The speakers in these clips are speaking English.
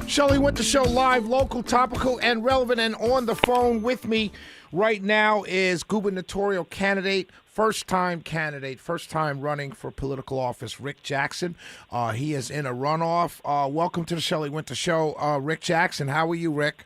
Shelley Winter Show, live, local, topical, and relevant. And on the phone with me right now is gubernatorial candidate, first time running for political office, Rick Jackson. He is in a runoff. Welcome to the Shelley Winter Show, Rick Jackson. How are you, Rick?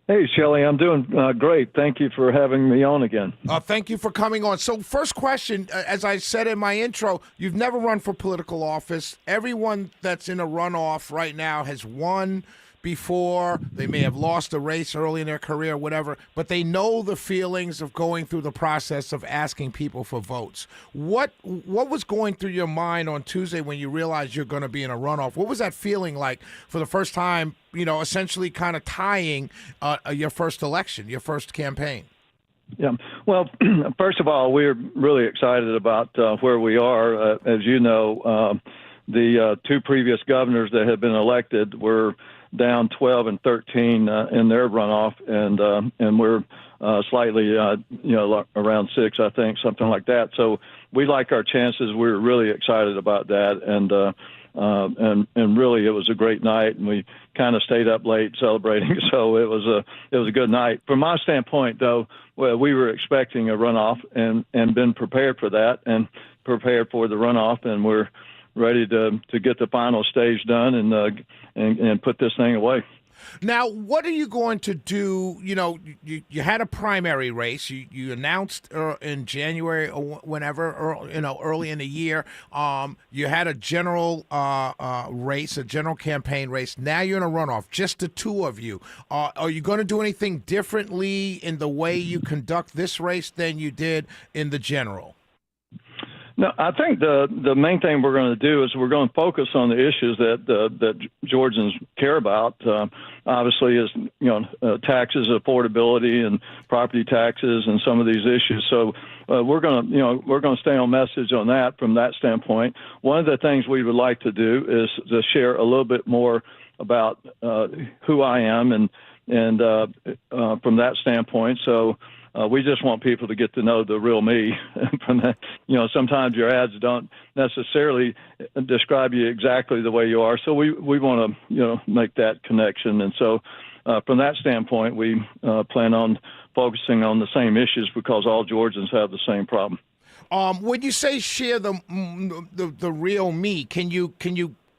Hey, Shelley, I'm doing great. Thank you for having me on again. Thank you for coming on. So first question, as I said in my intro, you've never run for political office. Everyone that's in a runoff right now has won before. They may have lost a race early in their career, whatever, but they know the feelings of going through the process of asking people for votes. What was going through your mind on Tuesday when you realized you're going to be in a runoff? What was that feeling like for the first time, essentially kind of tying your first election, your first campaign? Yeah. Well, first of all, we're really excited about where we are. As you know, the two previous governors that had been elected were down 12 and 13 in their runoff, and we're slightly, around 6, I think, something like that. So we like our chances. We're really excited about that, and really it was a great night, and we kind of stayed up late celebrating. So it was a good night. From my standpoint, though, we were expecting a runoff and been prepared for that and prepared for the runoff, and we're ready to get the final stage done and put this thing away. Now, what are you going to do? You had a primary race. You announced in January or whenever, early in the year. You had a general race, a general campaign race. Now you're in a runoff, just the two of you. Are you going to do anything differently in the way you conduct this race than you did in the general? No, I think the main thing we're going to do is we're going to focus on the issues that Georgians care about. Obviously, is taxes, affordability, and property taxes, and some of these issues. So we're going to stay on message on that from that standpoint. One of the things we would like to do is to share a little bit more about who I am and from that standpoint. So. We just want people to get to know the real me. From that, sometimes your ads don't necessarily describe you exactly the way you are. So we want to make that connection. And so from that standpoint, we plan on focusing on the same issues because all Georgians have the same problem. When you say share the real me, can you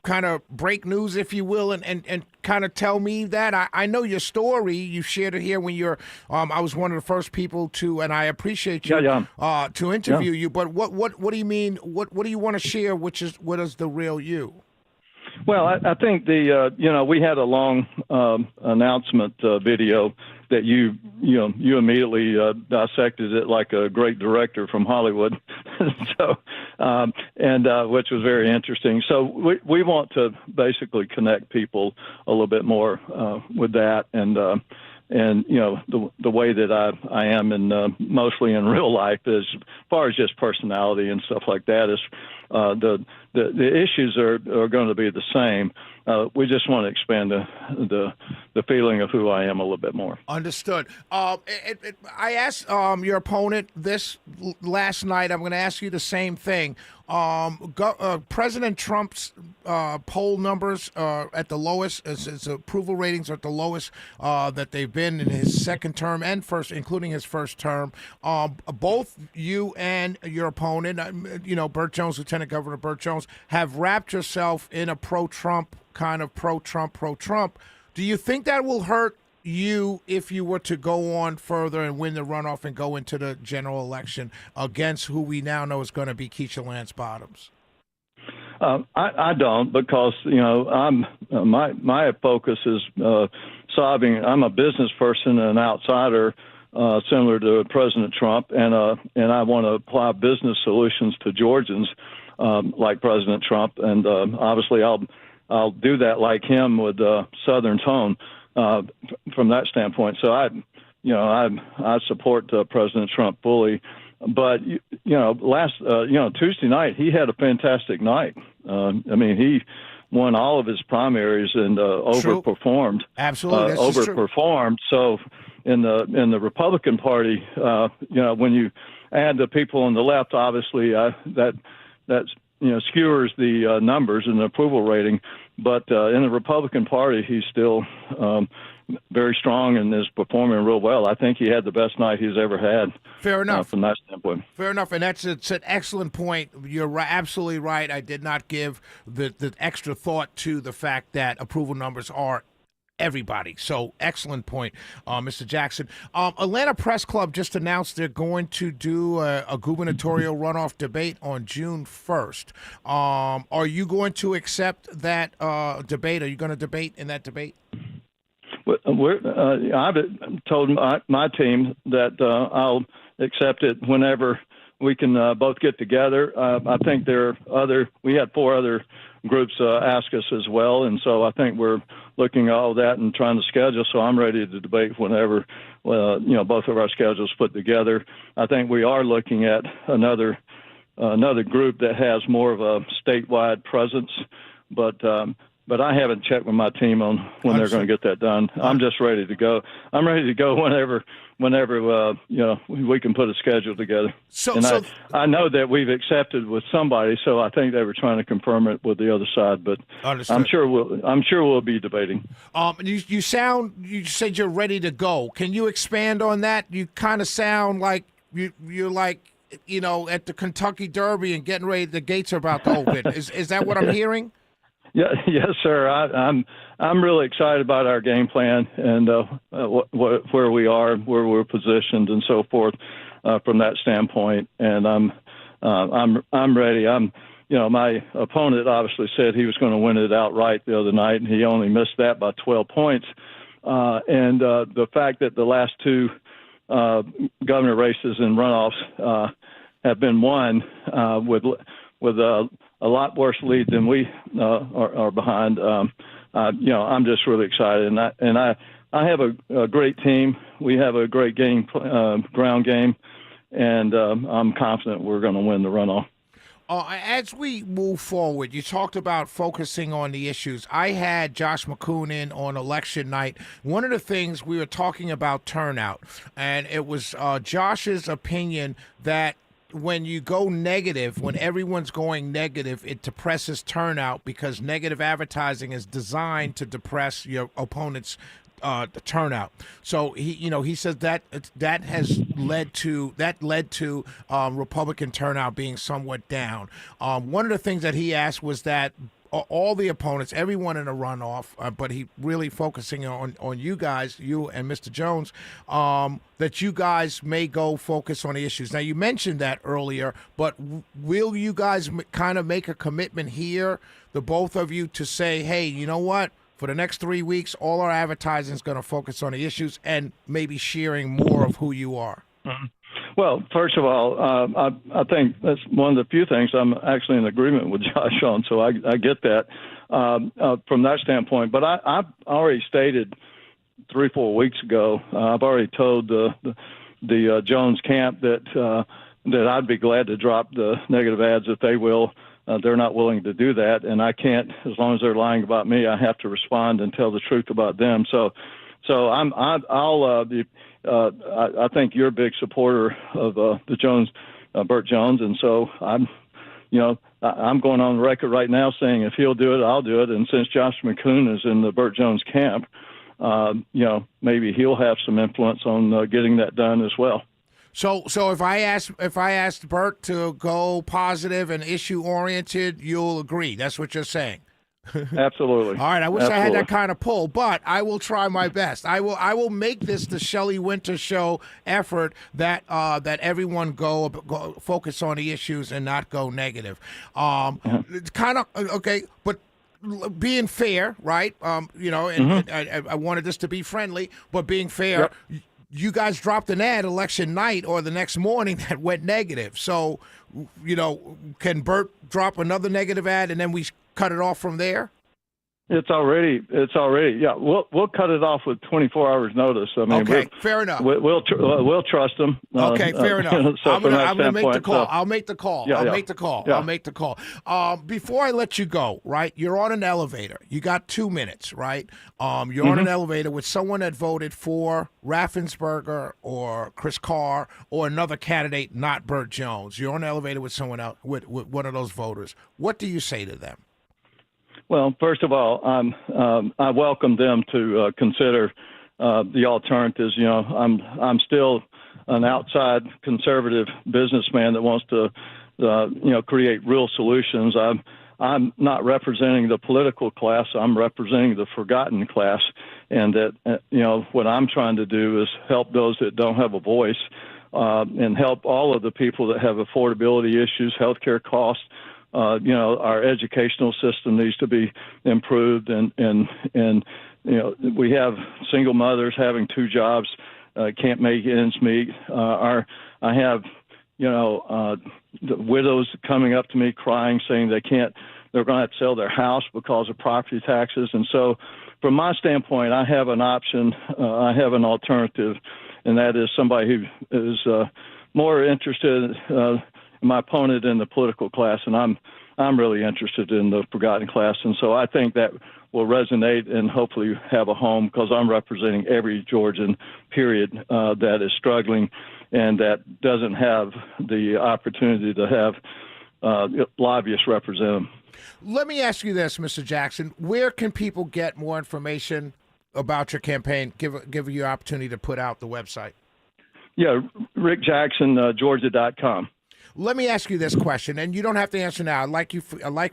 kind of break news, if you will, and kind of tell me that? I know your story. You shared it here when you're. I was one of the first people to, and I appreciate you to interview you. But what do you mean? What do you want to share? What is the real you? Well, I think we had a long announcement video that you immediately dissected it like a great director from Hollywood, so which was very interesting. So we want to basically connect people a little bit more with that, and the way that I am in mostly in real life, as far as just personality and stuff like that, is the issues are going to be the same. We just want to expand the feeling of who I am a little bit more. Understood. I asked your opponent this last night. I'm going to ask you the same thing. President Trump's poll numbers at the lowest, his approval ratings are at the lowest that they've been in his second term and first, including his first term. Both you and your opponent, Burt Jones, Lieutenant Governor Burt Jones, have wrapped yourself in a pro-Trump kind of pro-Trump. Do you think that will hurt you if you were to go on further and win the runoff and go into the general election against who we now know is going to be Keisha Lance Bottoms? I don't, because I'm my focus is solving. I'm a business person and an outsider, similar to President Trump, and I want to apply business solutions to Georgians like President Trump, and obviously I'll do that like him with Southern tone. From that standpoint, so I support President Trump fully, but last Tuesday night he had a fantastic night. He won all of his primaries and overperformed. Absolutely, overperformed. So in the Republican Party, when you add the people on the left, obviously that's skewers the numbers and the approval rating. But in the Republican Party, he's still very strong and is performing real well. I think he had the best night he's ever had. Fair enough. From that standpoint. Fair enough, and it's an excellent point. You're absolutely right. I did not give the extra thought to the fact that approval numbers are everybody. So excellent point, Mr. Jackson. Atlanta Press Club just announced they're going to do a gubernatorial runoff debate on June 1st. Are you going to accept that debate? Are you going to debate in that debate? I've told my team that I'll accept it whenever we can both get together. I think we had 4 other groups ask us as well, and so I think we're looking at all that and trying to schedule. So I'm ready to debate whenever, both of our schedules put together. I think we are looking at another group that has more of a statewide presence, but I haven't checked with my team on when they're going to get that done. I'm just ready to go. I'm ready to go whenever we can put a schedule together. I know that we've accepted with somebody, so I think they were trying to confirm it with the other side. But understood. I'm sure we'll be debating. You said you're ready to go. Can you expand on that? You kind of sound like you're like at the Kentucky Derby and getting ready. The gates are about to open. Is that what I'm hearing? Yeah, yes, sir. I'm really excited about our game plan and where we are, where we're positioned, and so forth from that standpoint. And I'm ready. My opponent obviously said he was going to win it outright the other night, and he only missed that by 12 points. And the fact that the last 2 governor races and runoffs have been won with a lot worse lead than we are behind. I'm just really excited, and I have a great team. We have a great game, ground game, and I'm confident we're going to win the runoff. As we move forward, you talked about focusing on the issues. I had Josh McCoon in on election night. One of the things we were talking about turnout, and it was Josh's opinion that when you go negative, when everyone's going negative, it depresses turnout because negative advertising is designed to depress your opponent's turnout. So he says that has led to Republican turnout being somewhat down. One of the things that he asked was that all the opponents, everyone in a runoff, but he really focusing on you guys, you and Mr. Jones, that you guys may go focus on the issues. Now, you mentioned that earlier, but will you guys kind of make a commitment here, the both of you, to say, hey, you know what? For the next 3 weeks, all our advertising is going to focus on the issues and maybe sharing more of who you are. Mm-hmm. Well, first of all, I think that's one of the few things I'm actually in agreement with Josh on, so I get that from that standpoint. But I've already stated 3-4 weeks ago, I've already told the Jones camp that I'd be glad to drop the negative ads if they will. They're not willing to do that, and I can't. As long as they're lying about me, I have to respond and tell the truth about them. So I think you're a big supporter of the Jones, Burt Jones, and so I'm going on the record right now saying if he'll do it, I'll do it. And since Josh McCoon is in the Burt Jones camp, maybe he'll have some influence on getting that done as well. So if I asked Burt to go positive and issue oriented, you'll agree. That's what you're saying. Absolutely. All right. I wish I had that kind of pull, but I will try my best. I will make this the Shelley Winter Show effort that everyone go focus on the issues and not go negative. It's kind of okay, but being fair, right? And I wanted this to be friendly, but being fair. Yep. You guys dropped an ad election night or the next morning that went negative. So, can Burt drop another negative ad and then we cut it off from there? It's already, yeah. We'll cut it off with 24 hours notice. I mean, okay, fair enough. We'll trust them. Okay, fair enough. So I'm gonna make the call. I'll make the call. Yeah, I'll yeah. make the call. Yeah. I'll make the call. Before I let you go, right? You're on an elevator. You got 2 minutes, right? You're on an elevator with someone that voted for Raffensperger or Chris Carr or another candidate, not Burt Jones. You're on an elevator with someone else, with one of those voters. What do you say to them? Well, first of all, I welcome them to consider the alternatives. You know, I'm still an outside conservative businessman that wants to, create real solutions. I'm not representing the political class. I'm representing the forgotten class, and that what I'm trying to do is help those that don't have a voice, and help all of the people that have affordability issues, healthcare costs. Our educational system needs to be improved, and we have single mothers having 2 jobs, can't make ends meet. I have the widows coming up to me crying, saying they're going to have to sell their house because of property taxes. And so, from my standpoint, I have an option. I have an alternative, and that is somebody who is more interested. My opponent in the political class, and I'm really interested in the forgotten class, and so I think that will resonate and hopefully have a home, because I'm representing every Georgian, period, that is struggling and that doesn't have the opportunity to have lobbyists represent them. Let me ask you this, Mr. Jackson. Where can people get more information about your campaign? Give you an opportunity to put out the website. Yeah, rickjackson.georgia.com. Let me ask you this question, and you don't have to answer now. I'd like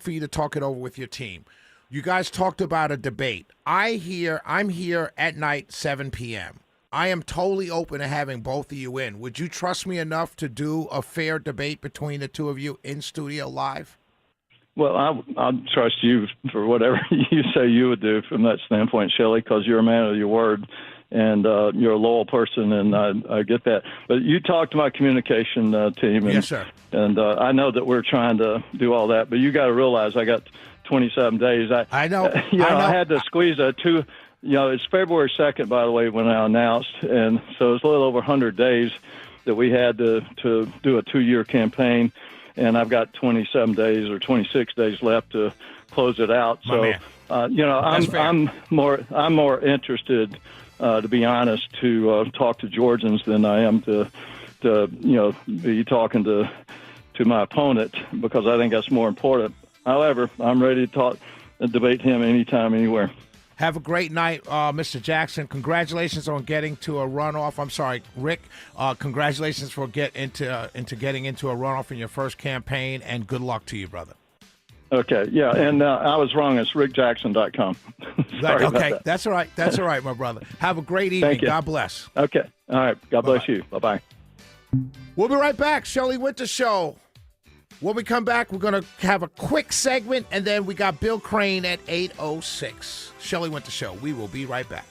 for you to talk it over with your team. You guys talked about a debate. I'm here at night, 7 p.m. I am totally open to having both of you in. Would you trust me enough to do a fair debate between the two of you in studio live? Well, I'll trust you for whatever you say you would do from that standpoint, Shelley, because you're a man of your word. And you're a loyal person, and I get that. But you talk to my communication team. And, yes, sir. And I know that we're trying to do all that, but you got to realize I got 27 days. I know. I had to squeeze a 2. It's February 2nd, by the way, when I announced, and so it's a little over 100 days that we had to do a 2-year campaign, and I've got 27 days or 26 days left to close it out. I'm more interested. To be honest, to talk to Georgians than I am to be talking to my opponent, because I think that's more important. However, I'm ready to talk and debate him anytime, anywhere. Have a great night, Mr. Jackson. Congratulations on getting to a runoff. I'm sorry, Rick. Congratulations for getting into a runoff in your first campaign, and good luck to you, brother. Okay, yeah, and I was wrong. It's rickjackson.com. Sorry about that. That's all right. That's all right, my brother. Have a great evening. Thank you. God bless. Okay, all right. God bless you. Bye-bye. We'll be right back. Shelley Winter Show. When we come back, we're going to have a quick segment, and then we got Bill Crane at 8:06. Shelley Winter Show. We will be right back.